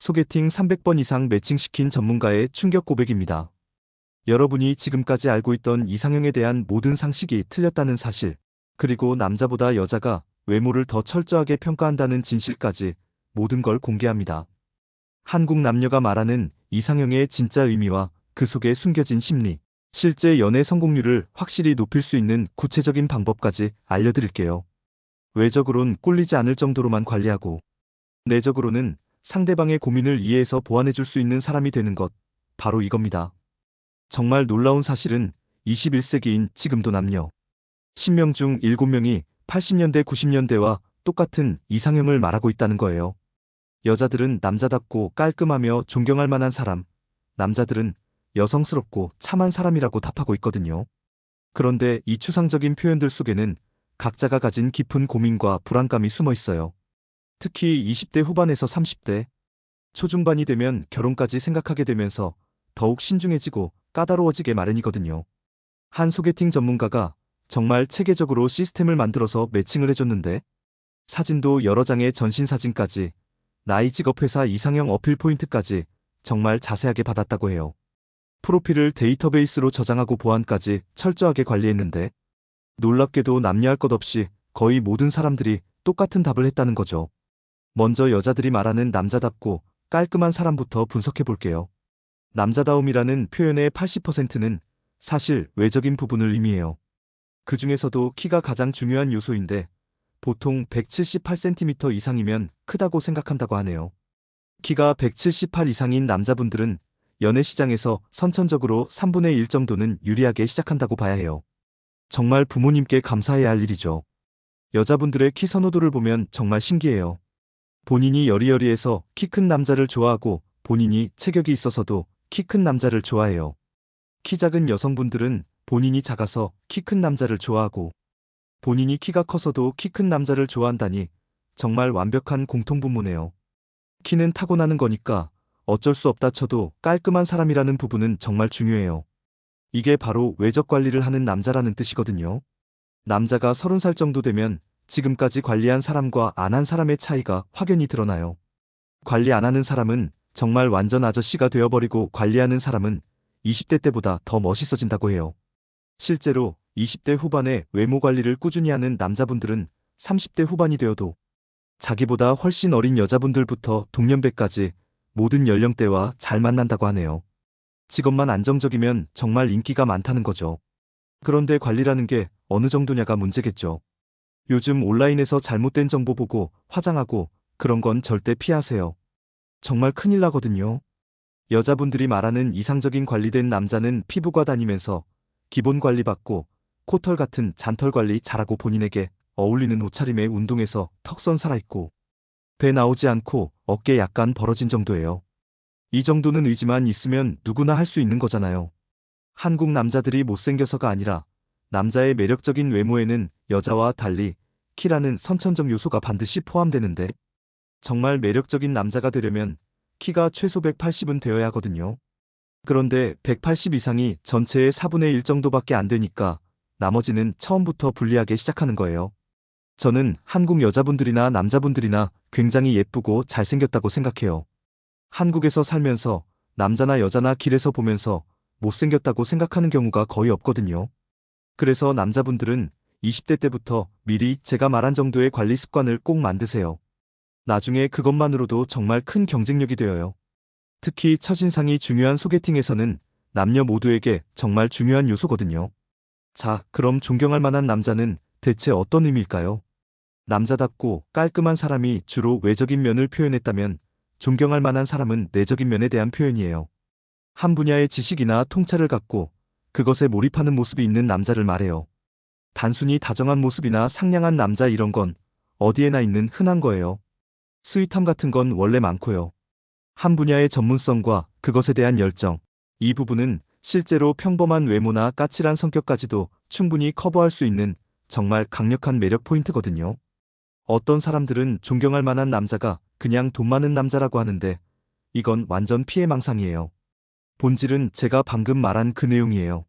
소개팅 300번 이상 매칭시킨 전문가의 충격 고백입니다. 여러분이 지금까지 알고 있던 이상형에 대한 모든 상식이 틀렸다는 사실, 그리고 남자보다 여자가 외모를 더 철저하게 평가한다는 진실까지 모든 걸 공개합니다. 한국 남녀가 말하는 이상형의 진짜 의미와 그 속에 숨겨진 심리, 실제 연애 성공률을 확실히 높일 수 있는 구체적인 방법까지 알려드릴게요. 외적으론 꿀리지 않을 정도로만 관리하고, 내적으로는 상대방의 고민을 이해해서 보완해줄 수 있는 사람이 되는 것, 바로 이겁니다. 정말 놀라운 사실은 21세기인 지금도 남녀 10명 중 7명이 80년대 90년대와 똑같은 이상형을 말하고 있다는 거예요. 여자들은 남자답고 깔끔하며 존경할 만한 사람, 남자들은 여성스럽고 참한 사람이라고 답하고 있거든요. 그런데 이 추상적인 표현들 속에는 각자가 가진 깊은 고민과 불안감이 숨어 있어요. 특히 20대 후반에서 30대 초중반이 되면 결혼까지 생각하게 되면서 더욱 신중해지고 까다로워지게 마련이거든요. 한 소개팅 전문가가 정말 체계적으로 시스템을 만들어서 매칭을 해줬는데, 사진도 여러 장의 전신사진까지, 나이, 직업, 회사, 이상형 어필 포인트까지 정말 자세하게 받았다고 해요. 프로필을 데이터베이스로 저장하고 보안까지 철저하게 관리했는데, 놀랍게도 남녀할 것 없이 거의 모든 사람들이 똑같은 답을 했다는 거죠. 먼저 여자들이 말하는 남자답고 깔끔한 사람부터 분석해 볼게요. 남자다움이라는 표현의 80%는 사실 외적인 부분을 의미해요. 그 중에서도 키가 가장 중요한 요소인데, 보통 178cm 이상이면 크다고 생각한다고 하네요. 키가 178 이상인 남자분들은 연애 시장에서 선천적으로 3분의 1 정도는 유리하게 시작한다고 봐야 해요. 정말 부모님께 감사해야 할 일이죠. 여자분들의 키 선호도를 보면 정말 신기해요. 본인이 여리여리해서 키 큰 남자를 좋아하고, 본인이 체격이 있어서도 키 큰 남자를 좋아해요. 키 작은 여성분들은 본인이 작아서 키 큰 남자를 좋아하고, 본인이 키가 커서도 키 큰 남자를 좋아한다니 정말 완벽한 공통분모네요. 키는 타고나는 거니까 어쩔 수 없다 쳐도 깔끔한 사람이라는 부분은 정말 중요해요. 이게 바로 외적 관리를 하는 남자라는 뜻이거든요. 남자가 30살 정도 되면 지금까지 관리한 사람과 안 한 사람의 차이가 확연히 드러나요. 관리 안 하는 사람은 정말 완전 아저씨가 되어버리고, 관리하는 사람은 20대 때보다 더 멋있어진다고 해요. 실제로 20대 후반에 외모 관리를 꾸준히 하는 남자분들은 30대 후반이 되어도 자기보다 훨씬 어린 여자분들부터 동년배까지 모든 연령대와 잘 만난다고 하네요. 직업만 안정적이면 정말 인기가 많다는 거죠. 그런데 관리라는 게 어느 정도냐가 문제겠죠. 요즘 온라인에서 잘못된 정보 보고 화장하고 그런 건 절대 피하세요. 정말 큰일 나거든요. 여자분들이 말하는 이상적인 관리된 남자는 피부과 다니면서 기본 관리 받고, 코털 같은 잔털 관리 잘하고, 본인에게 어울리는 옷차림에 운동해서 턱선 살아있고, 배 나오지 않고 어깨 약간 벌어진 정도예요. 이 정도는 의지만 있으면 누구나 할 수 있는 거잖아요. 한국 남자들이 못생겨서가 아니라 남자의 매력적인 외모에는 여자와 달리 키라는 선천적 요소가 반드시 포함되는데, 정말 매력적인 남자가 되려면 키가 최소 180은 되어야 하거든요. 그런데 180 이상이 전체의 4분의 1 정도밖에 안 되니까 나머지는 처음부터 불리하게 시작하는 거예요. 저는 한국 여자분들이나 남자분들이나 굉장히 예쁘고 잘생겼다고 생각해요. 한국에서 살면서 남자나 여자나 길에서 보면서 못생겼다고 생각하는 경우가 거의 없거든요. 그래서 남자분들은 20대 때부터 미리 제가 말한 정도의 관리 습관을 꼭 만드세요. 나중에 그것만으로도 정말 큰 경쟁력이 되어요. 특히 첫인상이 중요한 소개팅에서는 남녀 모두에게 정말 중요한 요소거든요. 자, 그럼 존경할 만한 남자는 대체 어떤 의미일까요? 남자답고 깔끔한 사람이 주로 외적인 면을 표현했다면, 존경할 만한 사람은 내적인 면에 대한 표현이에요. 한 분야의 지식이나 통찰을 갖고 그것에 몰입하는 모습이 있는 남자를 말해요. 단순히 다정한 모습이나 상냥한 남자, 이런 건 어디에나 있는 흔한 거예요. 스윗함 같은 건 원래 많고요. 한 분야의 전문성과 그것에 대한 열정, 이 부분은 실제로 평범한 외모나 까칠한 성격까지도 충분히 커버할 수 있는 정말 강력한 매력 포인트거든요. 어떤 사람들은 존경할 만한 남자가 그냥 돈 많은 남자라고 하는데, 이건 완전 피해망상이에요. 본질은 제가 방금 말한 그 내용이에요.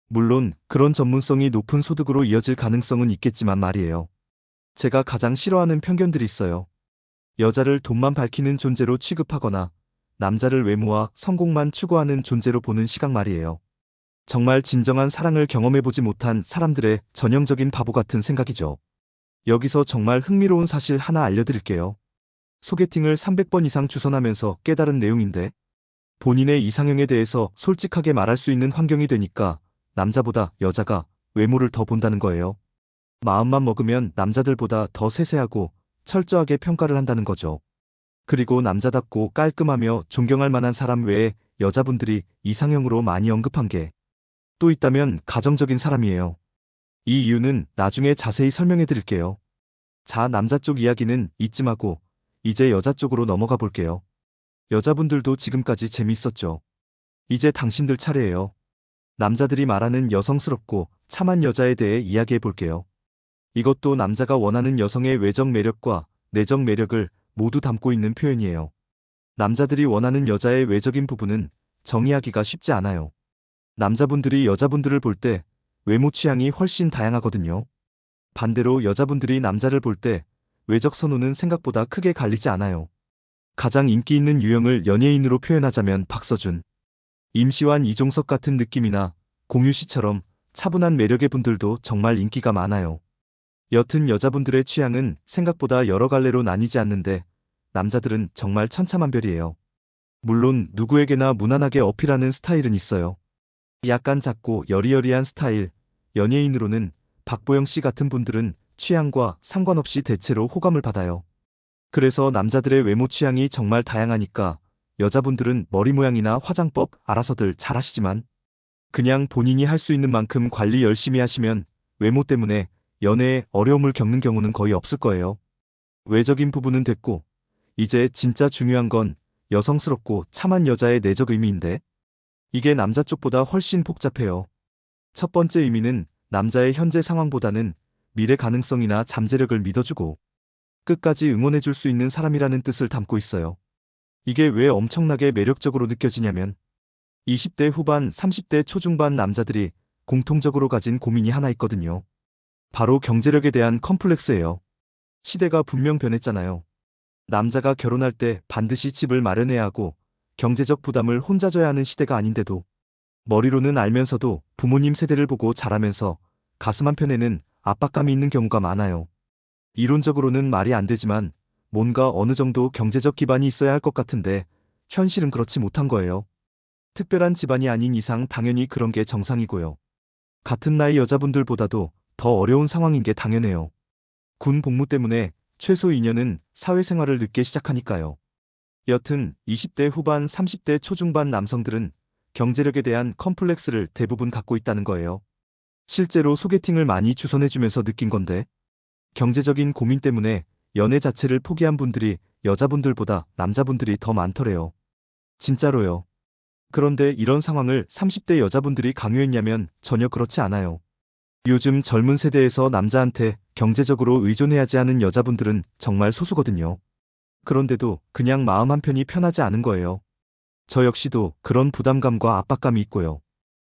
물론 그런 전문성이 높은 소득으로 이어질 가능성은 있겠지만 말이에요. 제가 가장 싫어하는 편견들이 있어요. 여자를 돈만 밝히는 존재로 취급하거나 남자를 외모와 성공만 추구하는 존재로 보는 시각 말이에요. 정말 진정한 사랑을 경험해보지 못한 사람들의 전형적인 바보 같은 생각이죠. 여기서 정말 흥미로운 사실 하나 알려드릴게요. 소개팅을 300번 이상 주선하면서 깨달은 내용인데, 본인의 이상형에 대해서 솔직하게 말할 수 있는 환경이 되니까 남자보다 여자가 외모를 더 본다는 거예요. 마음만 먹으면 남자들보다 더 세세하고 철저하게 평가를 한다는 거죠. 그리고 남자답고 깔끔하며 존경할 만한 사람 외에 여자분들이 이상형으로 많이 언급한 게 또 있다면 가정적인 사람이에요. 이 이유는 나중에 자세히 설명해 드릴게요. 자, 남자 쪽 이야기는 이쯤 하고 이제 여자 쪽으로 넘어가 볼게요. 여자분들도 지금까지 재밌었죠? 이제 당신들 차례예요. 남자들이 말하는 여성스럽고 참한 여자에 대해 이야기해 볼게요. 이것도 남자가 원하는 여성의 외적 매력과 내적 매력을 모두 담고 있는 표현이에요. 남자들이 원하는 여자의 외적인 부분은 정의하기가 쉽지 않아요. 남자분들이 여자분들을 볼 때 외모 취향이 훨씬 다양하거든요. 반대로 여자분들이 남자를 볼 때 외적 선호는 생각보다 크게 갈리지 않아요. 가장 인기 있는 유형을 연예인으로 표현하자면 박서준, 임시완, 이종석 같은 느낌이나 공유 씨처럼 차분한 매력의 분들도 정말 인기가 많아요. 여튼 여자분들의 취향은 생각보다 여러 갈래로 나뉘지 않는데 남자들은 정말 천차만별이에요. 물론 누구에게나 무난하게 어필하는 스타일은 있어요. 약간 작고 여리여리한 스타일, 연예인으로는 박보영 씨 같은 분들은 취향과 상관없이 대체로 호감을 받아요. 그래서 남자들의 외모 취향이 정말 다양하니까 여자분들은 머리 모양이나 화장법 알아서들 잘하시지만 그냥 본인이 할 수 있는 만큼 관리 열심히 하시면 외모 때문에 연애에 어려움을 겪는 경우는 거의 없을 거예요. 외적인 부분은 됐고 이제 진짜 중요한 건 여성스럽고 참한 여자의 내적 의미인데 이게 남자 쪽보다 훨씬 복잡해요. 첫 번째 의미는 남자의 현재 상황보다는 미래 가능성이나 잠재력을 믿어주고 끝까지 응원해줄 수 있는 사람이라는 뜻을 담고 있어요. 이게 왜 엄청나게 매력적으로 느껴지냐면 20대 후반, 30대 초중반 남자들이 공통적으로 가진 고민이 하나 있거든요. 바로 경제력에 대한 컴플렉스예요. 시대가 분명 변했잖아요. 남자가 결혼할 때 반드시 집을 마련해야 하고 경제적 부담을 혼자 져야 하는 시대가 아닌데도 머리로는 알면서도 부모님 세대를 보고 자라면서 가슴 한편에는 압박감이 있는 경우가 많아요. 이론적으로는 말이 안 되지만 뭔가 어느 정도 경제적 기반이 있어야 할 것 같은데 현실은 그렇지 못한 거예요. 특별한 집안이 아닌 이상 당연히 그런 게 정상이고요. 같은 나이 여자분들보다도 더 어려운 상황인 게 당연해요. 군 복무 때문에 최소 2년은 사회생활을 늦게 시작하니까요. 여튼 20대 후반 30대 초중반 남성들은 경제력에 대한 컴플렉스를 대부분 갖고 있다는 거예요. 실제로 소개팅을 많이 주선해주면서 느낀 건데 경제적인 고민 때문에 연애 자체를 포기한 분들이 여자분들보다 남자분들이 더 많더래요. 진짜로요. 그런데 이런 상황을 30대 여자분들이 강요했냐면 전혀 그렇지 않아요. 요즘 젊은 세대에서 남자한테 경제적으로 의존해야지 하는 여자분들은 정말 소수거든요. 그런데도 그냥 마음 한편이 편하지 않은 거예요. 저 역시도 그런 부담감과 압박감이 있고요.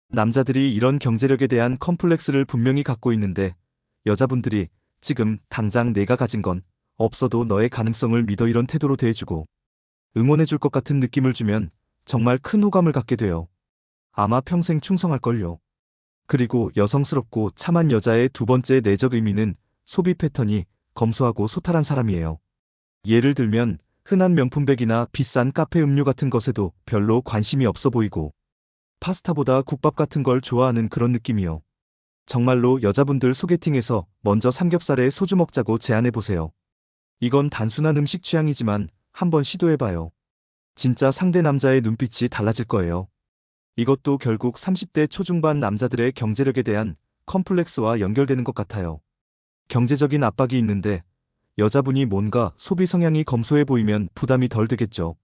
남자들이 이런 경제력에 대한 컴플렉스를 분명히 갖고 있는데 여자분들이 지금 당장 내가 가진 건 없어도 너의 가능성을 믿어 이런 태도로 대해주고 응원해줄 것 같은 느낌을 주면 정말 큰 호감을 갖게 돼요. 아마 평생 충성할걸요. 그리고 여성스럽고 참한 여자의 두 번째 내적 의미는 소비 패턴이 검소하고 소탈한 사람이에요. 예를 들면 흔한 명품백이나 비싼 카페 음료 같은 것에도 별로 관심이 없어 보이고 파스타보다 국밥 같은 걸 좋아하는 그런 느낌이요. 정말로 여자분들 소개팅에서 먼저 삼겹살에 소주 먹자고 제안해보세요. 이건 단순한 음식 취향이지만 한번 시도해봐요. 진짜 상대 남자의 눈빛이 달라질 거예요. 이것도 결국 30대 초중반 남자들의 경제력에 대한 컴플렉스와 연결되는 것 같아요. 경제적인 압박이 있는데 여자분이 뭔가 소비 성향이 검소해 보이면 부담이 덜 되겠죠.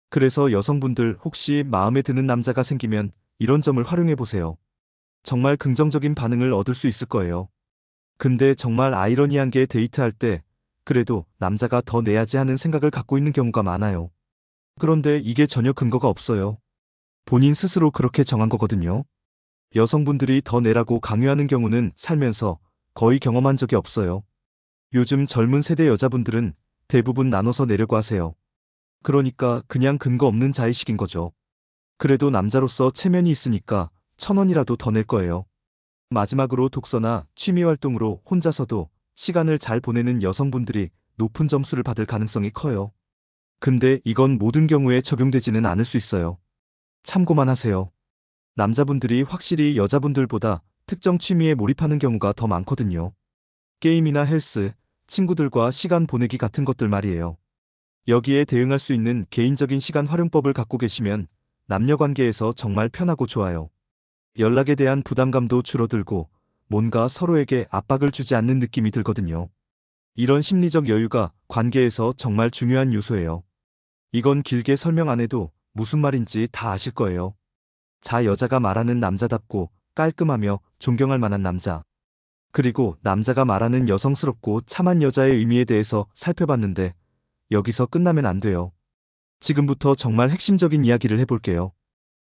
그래서 여성분들 혹시 마음에 드는 남자가 생기면 이런 점을 활용해 보세요. 정말 긍정적인 반응을 얻을 수 있을 거예요. 근데 정말 아이러니한 게 데이트할 때 그래도 남자가 더 내야지 하는 생각을 갖고 있는 경우가 많아요. 그런데 이게 전혀 근거가 없어요. 본인 스스로 그렇게 정한 거거든요. 여성분들이 더 내라고 강요하는 경우는 살면서 거의 경험한 적이 없어요. 요즘 젊은 세대 여자분들은 대부분 나눠서 내려고 하세요. 그러니까 그냥 근거 없는 자의식인 거죠. 그래도 남자로서 체면이 있으니까 1,000원이라도 더 낼 거예요. 마지막으로 독서나 취미 활동으로 혼자서도 시간을 잘 보내는 여성분들이 높은 점수를 받을 가능성이 커요. 근데 이건 모든 경우에 적용되지는 않을 수 있어요. 참고만 하세요. 남자분들이 확실히 여자분들보다 특정 취미에 몰입하는 경우가 더 많거든요. 게임이나 헬스, 친구들과 시간 보내기 같은 것들 말이에요. 여기에 대응할 수 있는 개인적인 시간 활용법을 갖고 계시면 남녀 관계에서 정말 편하고 좋아요. 연락에 대한 부담감도 줄어들고 뭔가 서로에게 압박을 주지 않는 느낌이 들거든요. 이런 심리적 여유가 관계에서 정말 중요한 요소예요. 이건 길게 설명 안 해도 무슨 말인지 다 아실 거예요. 자, 여자가 말하는 남자답고 깔끔하며 존경할 만한 남자. 그리고 남자가 말하는 여성스럽고 참한 여자의 의미에 대해서 살펴봤는데 여기서 끝나면 안 돼요. 지금부터 정말 핵심적인 이야기를 해볼게요.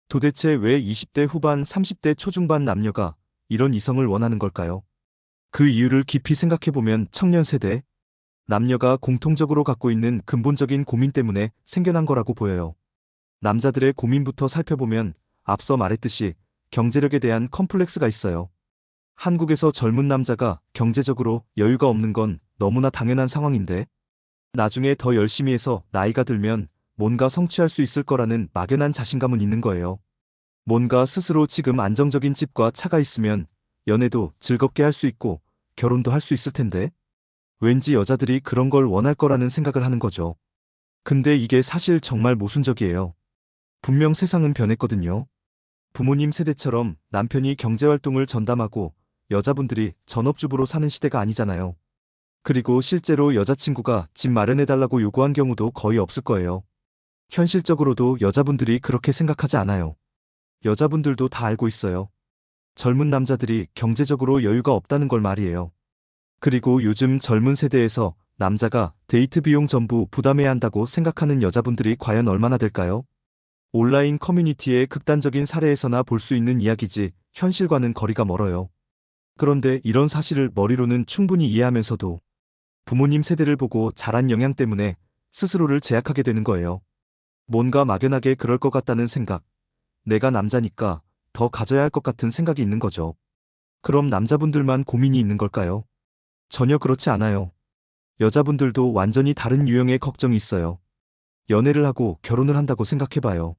도대체 왜 20대 후반, 30대 초중반 남녀가 이런 이성을 원하는 걸까요? 그 이유를 깊이 생각해보면 청년 세대, 남녀가 공통적으로 갖고 있는 근본적인 고민 때문에 생겨난 거라고 보여요. 남자들의 고민부터 살펴보면 앞서 말했듯이 경제력에 대한 컴플렉스가 있어요. 한국에서 젊은 남자가 경제적으로 여유가 없는 건 너무나 당연한 상황인데 나중에 더 열심히 해서 나이가 들면 뭔가 성취할 수 있을 거라는 막연한 자신감은 있는 거예요. 뭔가 스스로 지금 안정적인 집과 차가 있으면 연애도 즐겁게 할 수 있고 결혼도 할 수 있을 텐데 왠지 여자들이 그런 걸 원할 거라는 생각을 하는 거죠. 근데 이게 사실 정말 모순적이에요. 분명 세상은 변했거든요. 부모님 세대처럼 남편이 경제활동을 전담하고 여자분들이 전업주부로 사는 시대가 아니잖아요. 그리고 실제로 여자친구가 집 마련해달라고 요구한 경우도 거의 없을 거예요. 현실적으로도 여자분들이 그렇게 생각하지 않아요. 여자분들도 다 알고 있어요. 젊은 남자들이 경제적으로 여유가 없다는 걸 말이에요. 그리고 요즘 젊은 세대에서 남자가 데이트 비용 전부 부담해야 한다고 생각하는 여자분들이 과연 얼마나 될까요? 온라인 커뮤니티의 극단적인 사례에서나 볼 수 있는 이야기지 현실과는 거리가 멀어요. 그런데 이런 사실을 머리로는 충분히 이해하면서도 부모님 세대를 보고 자란 영향 때문에 스스로를 제약하게 되는 거예요. 뭔가 막연하게 그럴 것 같다는 생각, 내가 남자니까 더 가져야 할 것 같은 생각이 있는 거죠. 그럼 남자분들만 고민이 있는 걸까요? 전혀 그렇지 않아요. 여자분들도 완전히 다른 유형의 걱정이 있어요. 연애를 하고 결혼을 한다고 생각해봐요.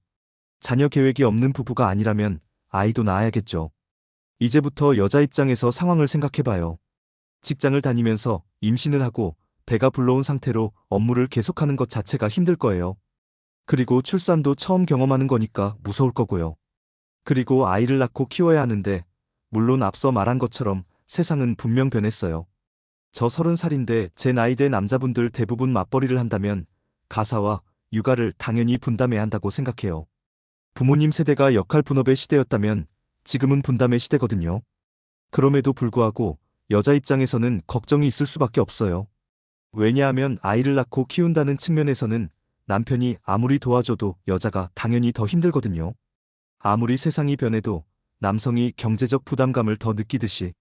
자녀 계획이 없는 부부가 아니라면 아이도 낳아야겠죠. 이제부터 여자 입장에서 상황을 생각해봐요. 직장을 다니면서 임신을 하고 배가 불러온 상태로 업무를 계속하는 것 자체가 힘들 거예요. 그리고 출산도 처음 경험하는 거니까 무서울 거고요. 그리고 아이를 낳고 키워야 하는데 물론 앞서 말한 것처럼 세상은 분명 변했어요. 저 30살인데 제 나이대 남자분들 대부분 맞벌이를 한다면 가사와 육아를 당연히 분담해야 한다고 생각해요. 부모님 세대가 역할 분업의 시대였다면 지금은 분담의 시대거든요. 그럼에도 불구하고 여자 입장에서는 걱정이 있을 수밖에 없어요. 왜냐하면 아이를 낳고 키운다는 측면에서는 남편이 아무리 도와줘도 여자가 당연히 더 힘들거든요. 아무리 세상이 변해도 남성이 경제적 부담감을 더 느끼듯이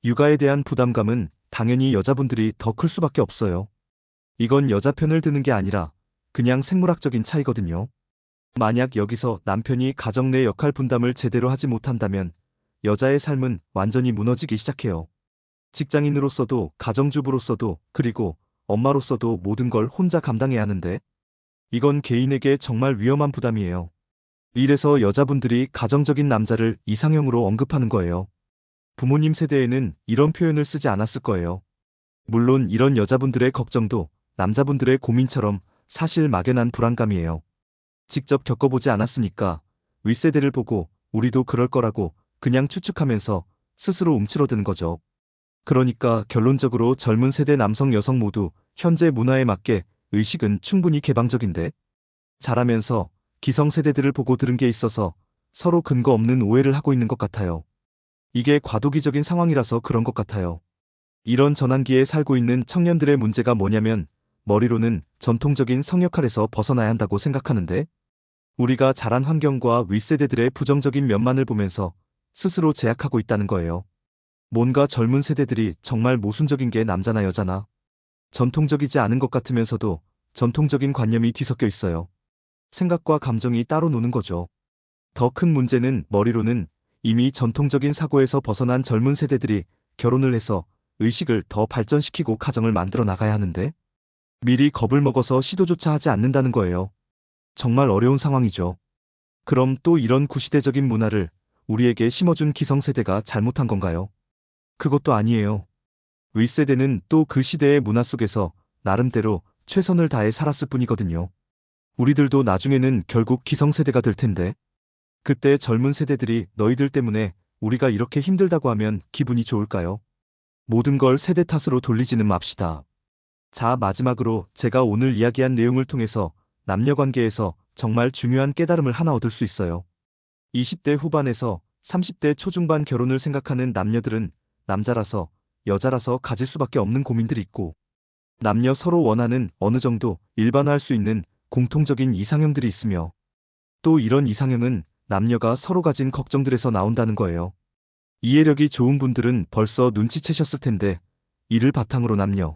육아에 대한 부담감은 당연히 여자분들이 더 클 수밖에 없어요. 이건 여자 편을 드는 게 아니라 그냥 생물학적인 차이거든요. 만약 여기서 남편이 가정 내 역할 분담을 제대로 하지 못한다면 여자의 삶은 완전히 무너지기 시작해요. 직장인으로서도 가정주부로서도 그리고 엄마로서도 모든 걸 혼자 감당해야 하는데 이건 개인에게 정말 위험한 부담이에요. 이래서 여자분들이 가정적인 남자를 이상형으로 언급하는 거예요. 부모님 세대에는 이런 표현을 쓰지 않았을 거예요. 물론 이런 여자분들의 걱정도 남자분들의 고민처럼 사실 막연한 불안감이에요. 직접 겪어보지 않았으니까 윗세대를 보고 우리도 그럴 거라고 그냥 추측하면서 스스로 움츠러드는 거죠. 그러니까 결론적으로 젊은 세대 남성 여성 모두 현재 문화에 맞게 의식은 충분히 개방적인데 자라면서 기성세대들을 보고 들은 게 있어서 서로 근거 없는 오해를 하고 있는 것 같아요. 이게 과도기적인 상황이라서 그런 것 같아요. 이런 전환기에 살고 있는 청년들의 문제가 뭐냐면 머리로는 전통적인 성역할에서 벗어나야 한다고 생각하는데 우리가 자란 환경과 윗세대들의 부정적인 면만을 보면서 스스로 제약하고 있다는 거예요. 뭔가 젊은 세대들이 정말 모순적인 게 남자나 여자나 전통적이지 않은 것 같으면서도 전통적인 관념이 뒤섞여 있어요. 생각과 감정이 따로 노는 거죠. 더 큰 문제는 머리로는 이미 전통적인 사고에서 벗어난 젊은 세대들이 결혼을 해서 의식을 더 발전시키고 가정을 만들어 나가야 하는데 미리 겁을 먹어서 시도조차 하지 않는다는 거예요. 정말 어려운 상황이죠. 그럼 또 이런 구시대적인 문화를 우리에게 심어준 기성세대가 잘못한 건가요? 그것도 아니에요. 윗세대는 또 그 시대의 문화 속에서 나름대로 최선을 다해 살았을 뿐이거든요. 우리들도 나중에는 결국 기성세대가 될 텐데 그때 젊은 세대들이 너희들 때문에 우리가 이렇게 힘들다고 하면 기분이 좋을까요? 모든 걸 세대 탓으로 돌리지는 맙시다. 자, 마지막으로 제가 오늘 이야기한 내용을 통해서 남녀 관계에서 정말 중요한 깨달음을 하나 얻을 수 있어요. 20대 후반에서 30대 초중반 결혼을 생각하는 남녀들은 남자라서 여자라서 가질 수밖에 없는 고민들이 있고 남녀 서로 원하는 어느 정도 일반화할 수 있는 공통적인 이상형들이 있으며 또 이런 이상형은 남녀가 서로 가진 걱정들에서 나온다는 거예요. 이해력이 좋은 분들은 벌써 눈치채셨을 텐데 이를 바탕으로 남녀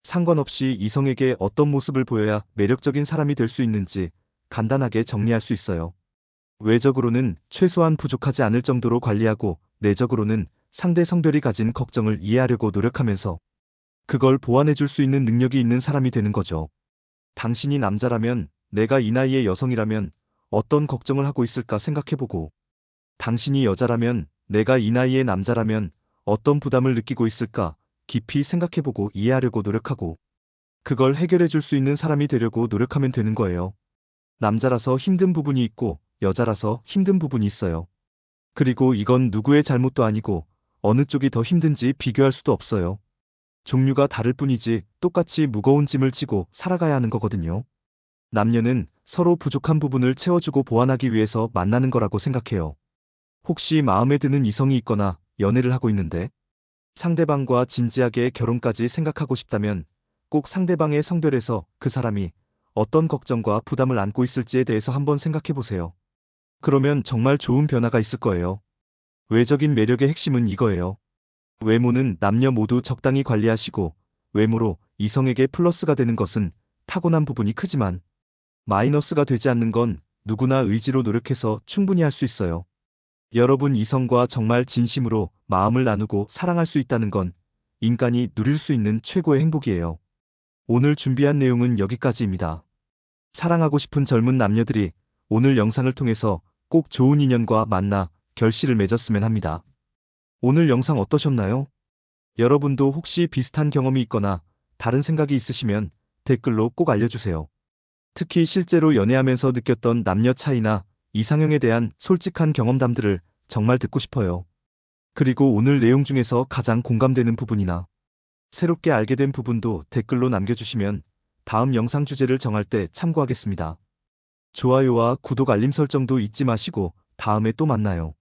상관없이 이성에게 어떤 모습을 보여야 매력적인 사람이 될 수 있는지 간단하게 정리할 수 있어요. 외적으로는 최소한 부족하지 않을 정도로 관리하고 내적으로는 상대 성별이 가진 걱정을 이해하려고 노력하면서 그걸 보완해 줄 수 있는 능력이 있는 사람이 되는 거죠. 당신이 남자라면 내가 이 나이의 여성이라면 어떤 걱정을 하고 있을까 생각해보고 당신이 여자라면 내가 이 나이의 남자라면 어떤 부담을 느끼고 있을까 깊이 생각해보고 이해하려고 노력하고 그걸 해결해 줄 수 있는 사람이 되려고 노력하면 되는 거예요. 남자라서 힘든 부분이 있고 여자라서 힘든 부분이 있어요. 그리고 이건 누구의 잘못도 아니고 어느 쪽이 더 힘든지 비교할 수도 없어요. 종류가 다를 뿐이지 똑같이 무거운 짐을 지고 살아가야 하는 거거든요. 남녀는 서로 부족한 부분을 채워주고 보완하기 위해서 만나는 거라고 생각해요. 혹시 마음에 드는 이성이 있거나 연애를 하고 있는데 상대방과 진지하게 결혼까지 생각하고 싶다면 꼭 상대방의 성별에서 그 사람이 어떤 걱정과 부담을 안고 있을지에 대해서 한번 생각해 보세요. 그러면 정말 좋은 변화가 있을 거예요. 외적인 매력의 핵심은 이거예요. 외모는 남녀 모두 적당히 관리하시고 외모로 이성에게 플러스가 되는 것은 타고난 부분이 크지만 마이너스가 되지 않는 건 누구나 의지로 노력해서 충분히 할 수 있어요. 여러분 이성과 정말 진심으로 마음을 나누고 사랑할 수 있다는 건 인간이 누릴 수 있는 최고의 행복이에요. 오늘 준비한 내용은 여기까지입니다. 사랑하고 싶은 젊은 남녀들이 오늘 영상을 통해서 꼭 좋은 인연과 만나 결실을 맺었으면 합니다. 오늘 영상 어떠셨나요? 여러분도 혹시 비슷한 경험이 있거나 다른 생각이 있으시면 댓글로 꼭 알려주세요. 특히 실제로 연애하면서 느꼈던 남녀 차이나 이상형에 대한 솔직한 경험담들을 정말 듣고 싶어요. 그리고 오늘 내용 중에서 가장 공감되는 부분이나 새롭게 알게 된 부분도 댓글로 남겨주시면 다음 영상 주제를 정할 때 참고하겠습니다. 좋아요와 구독 알림 설정도 잊지 마시고 다음에 또 만나요.